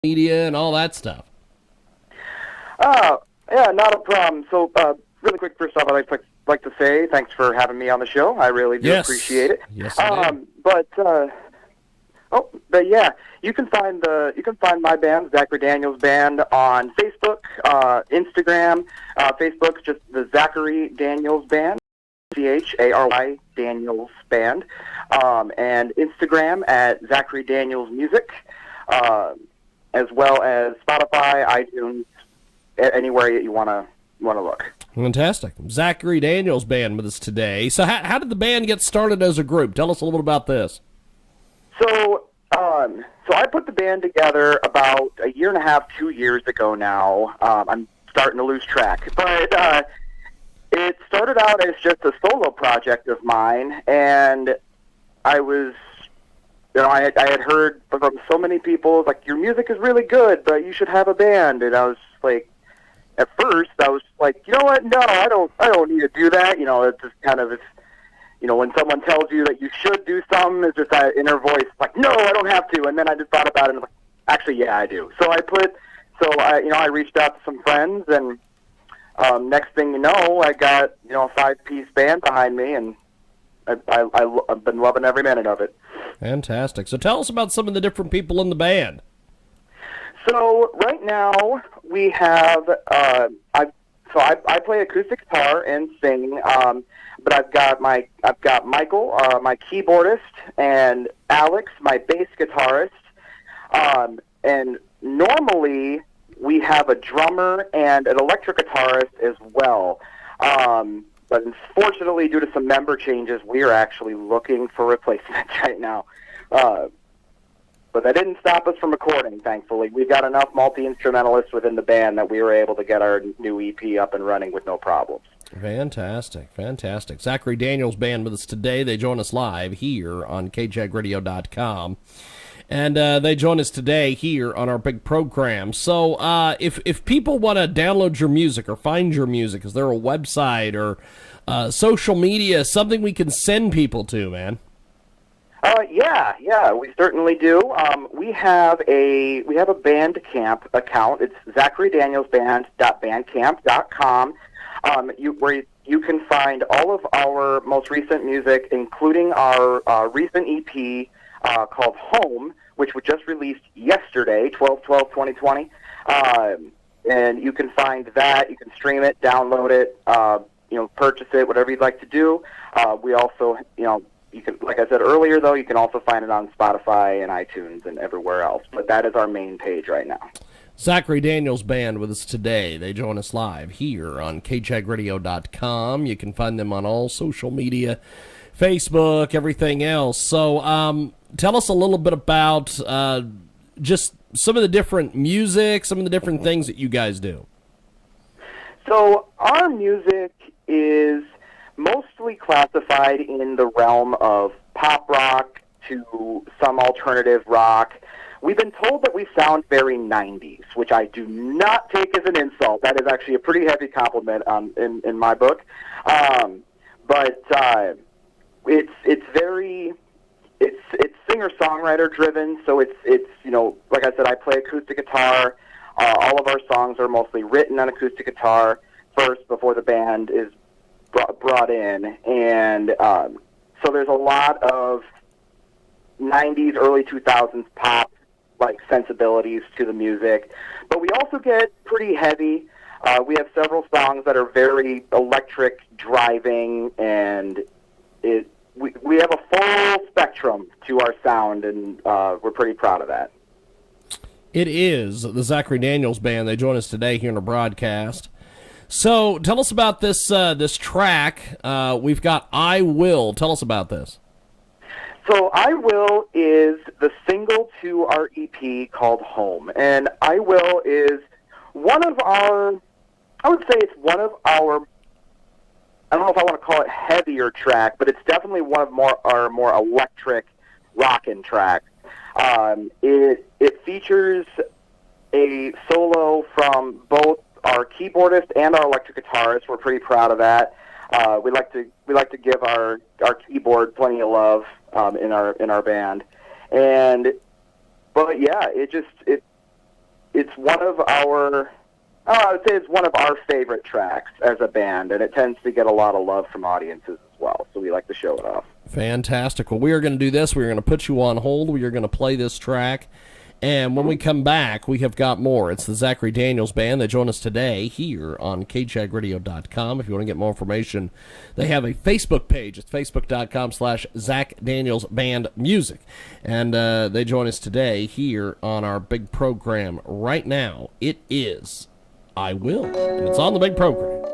media and all that stuff. Yeah, not a problem. So, really quick, first off, I'd like to say thanks for having me on the show. I really do appreciate it. Yes, I do. But yeah, you can find my band, Zachary Daniels Band, on Facebook, Instagram. Facebook's just the Zachary Daniels Band, Chary Daniels Band, and Instagram at Zachary Daniels Music, as well as Spotify, iTunes, anywhere you want to look. Fantastic. Zachary Daniels Band with us today. So how did the band get started as a group? Tell us a little bit about this. So I put the band together about a year and a half, 2 years ago now. I'm starting to lose track, but it started out as just a solo project of mine, and I was, I had heard from so many people, like, your music is really good, but you should have a band, and I was like, at first, I was like, you know what, no, I don't need to do that, it's just kind of, when someone tells you that you should do something, it's just that inner voice, like, no, I don't have to, and then I just thought about it, and I'm like, actually, yeah, I do. So I reached out to some friends, and next thing you know, I got, a 5-piece band behind me, and I've been loving every minute of it. Fantastic. So tell us about some of the different people in the band. So right now we have I play acoustic guitar and sing, but I've got Michael, my keyboardist, and Alex, my bass guitarist, and normally we have a drummer and an electric guitarist as well. But unfortunately, due to some member changes, we are actually looking for replacements right now. But that didn't stop us from recording, thankfully. We've got enough multi-instrumentalists within the band that we were able to get our new EP up and running with no problems. Fantastic, fantastic. Zachary Daniels Band with us today. They join us live here on KJAGradio.com. And they join us today here on our big program. So if people want to download your music or find your music, is there a website or social media, something we can send people to, man? Yeah, we certainly do. We have a Bandcamp account. It's zacharydanielsband.bandcamp.com, where you can find all of our most recent music, including our recent EP called Home, which was just released yesterday, 12/12/2020. And you can find that. You can stream it, download it, purchase it, whatever you'd like to do. We also, you can, like I said earlier, though, you can also find it on Spotify and iTunes and everywhere else. But that is our main page right now. Zachary Daniels Band with us today. They join us live here on KJAGradio.com. You can find them on all social media, Facebook, everything else. So tell us a little bit about just some of the different music, some of the different things that you guys do. So our music is mostly classified in the realm of pop rock to some alternative rock. We've been told that we sound very 90s, which I do not take as an insult. That is actually a pretty heavy compliment in my book. But it's singer-songwriter driven, so it's like I said, I play acoustic guitar. All of our songs are mostly written on acoustic guitar first before the band is brought in, and so there's a lot of 90s, early 2000s pop like sensibilities to the music, but we also get pretty heavy. We have several songs that are very electric driving, and we have a full spectrum to our sound, and we're pretty proud of that. It is the Zachary Daniels Band. They join us today here in a broadcast. So tell us about this this track. We've got I Will. Tell us about this. So I Will is the single to our EP called Home. And I Will is one of our, I would say it's one of our, I don't know if I want to call it heavier track, but it's definitely one of our more electric rockin' tracks. It features a solo from both our keyboardist and our electric guitarist. We're pretty proud of that. We like to give our keyboard plenty of love in our band, but yeah, one of our, I would say it's one of our favorite tracks as a band, and it tends to get a lot of love from audiences as well, so we like to show it off. Fantastic. Well, we are going to do this. We are going to put you on hold. We are going to play this track. And when we come back, we have got more. It's the Zachary Daniels Band. They join us today here on KJAGradio.com. If you want to get more information, they have a Facebook page. It's facebook.com/ZachDanielsBandMusic. And they join us today here on our big program right now. It is I Will, and it's on the big program.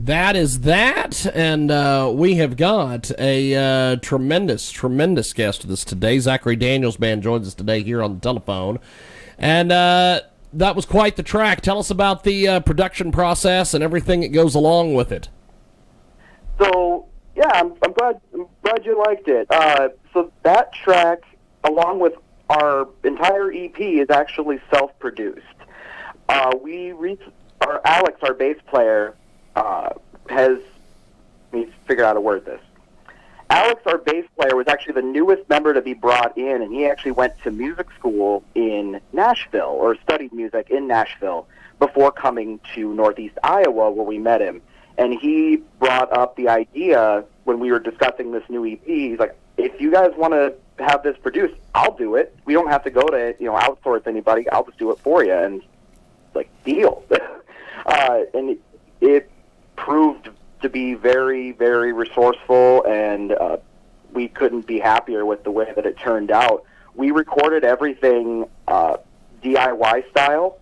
That is that, and we have got a tremendous guest with us today. Zachary Daniels Band joins us today here on the telephone, and that was quite the track. Tell us about the production process and everything that goes along with it. So, yeah, I'm glad you liked it. So that track, along with our entire EP, is actually self-produced. Alex, our bass player, let me figure out how to word this. Alex, our bass player, was actually the newest member to be brought in, and he actually went to music school in Nashville, or studied music in Nashville, before coming to Northeast Iowa, where we met him. And he brought up the idea when we were discussing this new EP. He's like, if you guys want to have this produced, I'll do it. We don't have to go to, outsource anybody. I'll just do it for you. And like, deal. And it proved to be very, very resourceful, and we couldn't be happier with the way that it turned out. We recorded everything DIY style,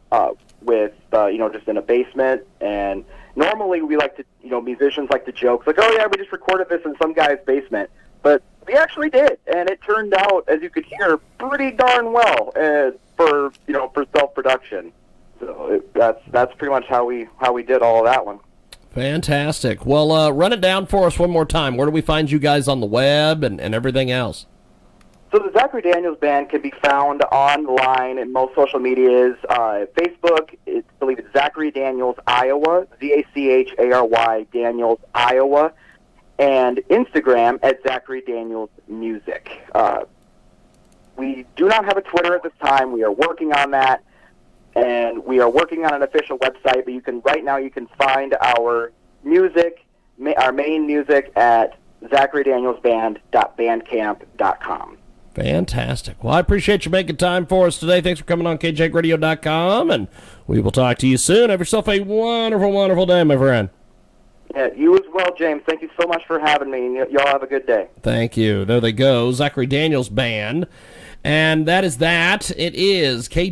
with just in a basement. And normally we like to, musicians like to joke, like, oh yeah, we just recorded this in some guy's basement. But we actually did, and it turned out, as you could hear, pretty darn well for self-production. So that's pretty much how we did all of that one. Fantastic. Well, run it down for us one more time. Where do we find you guys on the web and everything else? So the Zachary Daniels Band can be found online in most social medias. Facebook, I believe it's Zachary Daniels Iowa, Zachary Daniels Iowa, and Instagram at Zachary Daniels Music. We do not have a Twitter at this time. We are working on that, and we are working on an official website. But right now you can find our music, our main music, at ZacharyDanielsBand.bandcamp.com. Fantastic. Well, I appreciate you making time for us today. Thanks for coming on KJAGradio.com, and we will talk to you soon. Have yourself a wonderful, wonderful day, my friend. Yeah, you as well, James. Thank you so much for having me, and y'all have a good day. Thank you. There they go, Zachary Daniels Band. And that is that. It is KJAG.